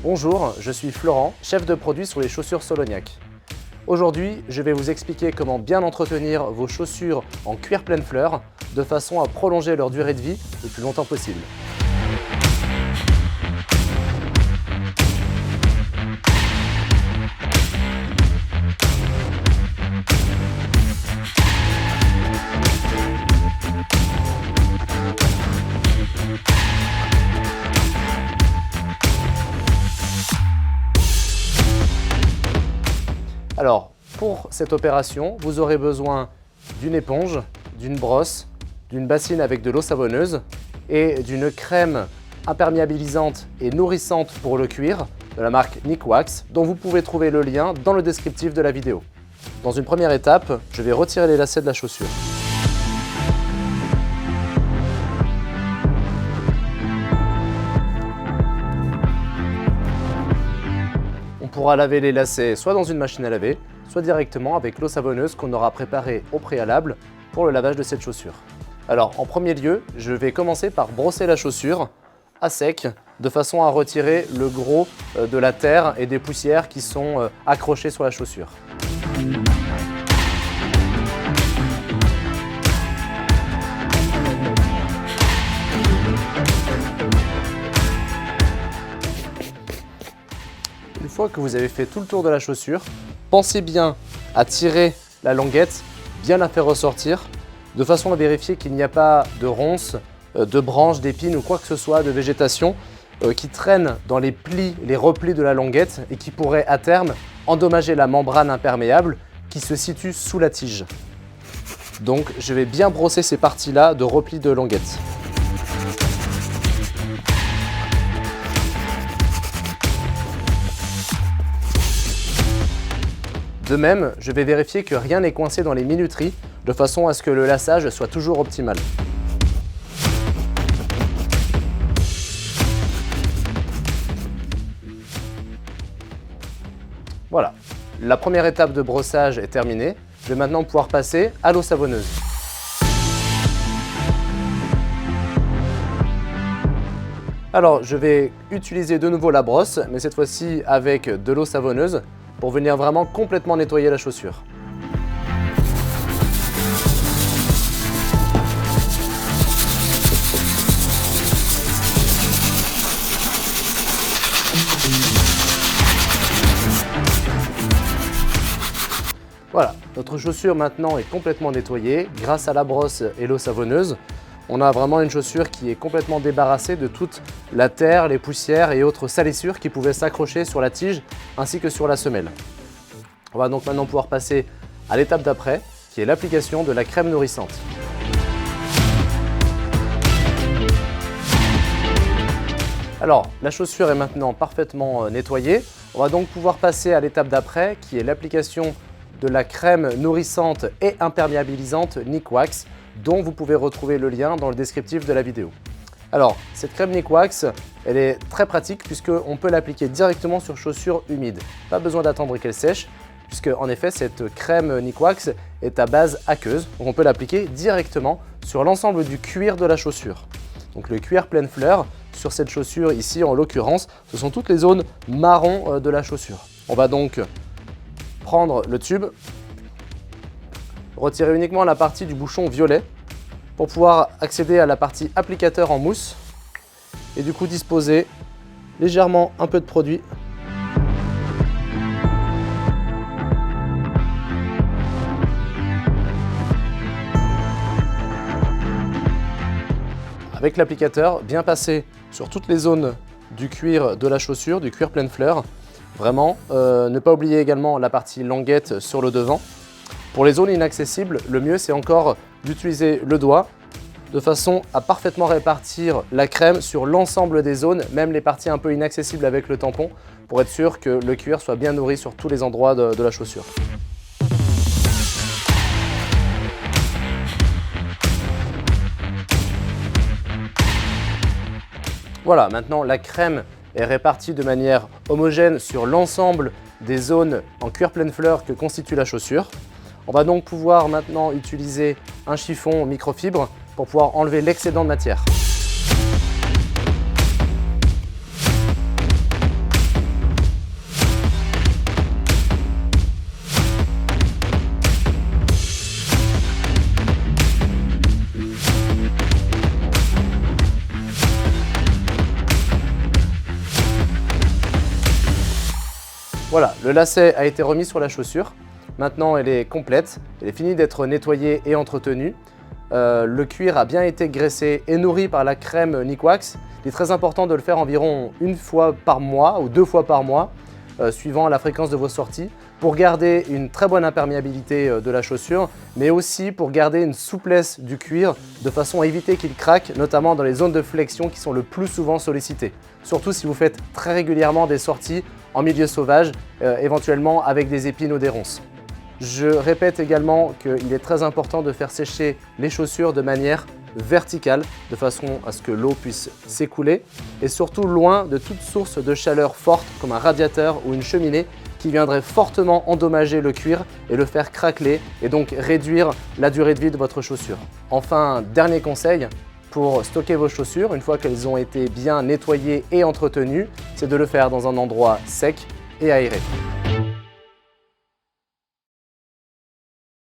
Bonjour, je suis Florent, chef de produit sur les chaussures Solognac. Aujourd'hui, je vais vous expliquer comment bien entretenir vos chaussures en cuir pleine fleur de façon à prolonger leur durée de vie le plus longtemps possible. Alors, pour cette opération, vous aurez besoin d'une éponge, d'une brosse, d'une bassine avec de l'eau savonneuse et d'une crème imperméabilisante et nourrissante pour le cuir de la marque Nikwax, dont vous pouvez trouver le lien dans le descriptif de la vidéo. Dans une première étape, je vais retirer les lacets de la chaussure. On pourra laver les lacets soit dans une machine à laver, soit directement avec l'eau savonneuse qu'on aura préparée au préalable pour le lavage de cette chaussure. Alors en premier lieu, je vais commencer par brosser la chaussure à sec de façon à retirer le gros de la terre et des poussières qui sont accrochées sur la chaussure. Une fois que vous avez fait tout le tour de la chaussure, pensez bien à tirer la languette, bien la faire ressortir, de façon à vérifier qu'il n'y a pas de ronces, de branches, d'épines ou quoi que ce soit de végétation qui traînent dans les plis, les replis de la languette et qui pourrait à terme endommager la membrane imperméable qui se situe sous la tige. Donc je vais bien brosser ces parties-là de replis de languette. De même, je vais vérifier que rien n'est coincé dans les minuteries, de façon à ce que le laçage soit toujours optimal. Voilà, la première étape de brossage est terminée. Je vais maintenant pouvoir passer à l'eau savonneuse. Alors, je vais utiliser de nouveau la brosse, mais cette fois-ci avec de l'eau savonneuse, pour venir vraiment complètement nettoyer la chaussure. Voilà, notre chaussure maintenant est complètement nettoyée grâce à la brosse et l'eau savonneuse. On a vraiment une chaussure qui est complètement débarrassée de toute la terre, les poussières et autres salissures qui pouvaient s'accrocher sur la tige ainsi que sur la semelle. On va donc maintenant pouvoir passer à l'étape d'après, qui est l'application de la crème nourrissante. Alors, la chaussure est maintenant parfaitement nettoyée. On va donc pouvoir passer à l'étape d'après, qui est l'application de la crème nourrissante et imperméabilisante Nikwax, dont vous pouvez retrouver le lien dans le descriptif de la vidéo. Alors, cette crème Nikwax, elle est très pratique puisqu'on peut l'appliquer directement sur chaussures humides. Pas besoin d'attendre qu'elle sèche, puisque en effet, cette crème Nikwax est à base aqueuse. Donc on peut l'appliquer directement sur l'ensemble du cuir de la chaussure. Donc le cuir pleine fleur, sur cette chaussure ici, en l'occurrence, ce sont toutes les zones marron de la chaussure. On va donc prendre le tube, retirer uniquement la partie du bouchon violet pour pouvoir accéder à la partie applicateur en mousse et du coup disposer légèrement un peu de produit avec l'applicateur, bien passer sur toutes les zones du cuir de la chaussure, du cuir pleine fleur. Vraiment, ne pas oublier également la partie languette sur le devant. Pour les zones inaccessibles, le mieux c'est encore d'utiliser le doigt de façon à parfaitement répartir la crème sur l'ensemble des zones, même les parties un peu inaccessibles avec le tampon, pour être sûr que le cuir soit bien nourri sur tous les endroits de la chaussure. Voilà, maintenant la crème est répartie de manière homogène sur l'ensemble des zones en cuir pleine fleur que constitue la chaussure. On va donc pouvoir maintenant utiliser un chiffon microfibre pour pouvoir enlever l'excédent de matière. Voilà, le lacet a été remis sur la chaussure. Maintenant, elle est complète, elle est finie d'être nettoyée et entretenue. Le cuir a bien été graissé et nourri par la crème Nikwax. Il est très important de le faire environ une fois par mois ou 2 fois par mois, suivant la fréquence de vos sorties, pour garder une très bonne imperméabilité de la chaussure, mais aussi pour garder une souplesse du cuir de façon à éviter qu'il craque, notamment dans les zones de flexion qui sont le plus souvent sollicitées. Surtout si vous faites très régulièrement des sorties en milieu sauvage, éventuellement avec des épines ou des ronces. Je répète également qu'il est très important de faire sécher les chaussures de manière verticale, de façon à ce que l'eau puisse s'écouler, et surtout loin de toute source de chaleur forte comme un radiateur ou une cheminée qui viendrait fortement endommager le cuir et le faire craqueler et donc réduire la durée de vie de votre chaussure. Enfin, dernier conseil, pour stocker vos chaussures, une fois qu'elles ont été bien nettoyées et entretenues, c'est de le faire dans un endroit sec et aéré.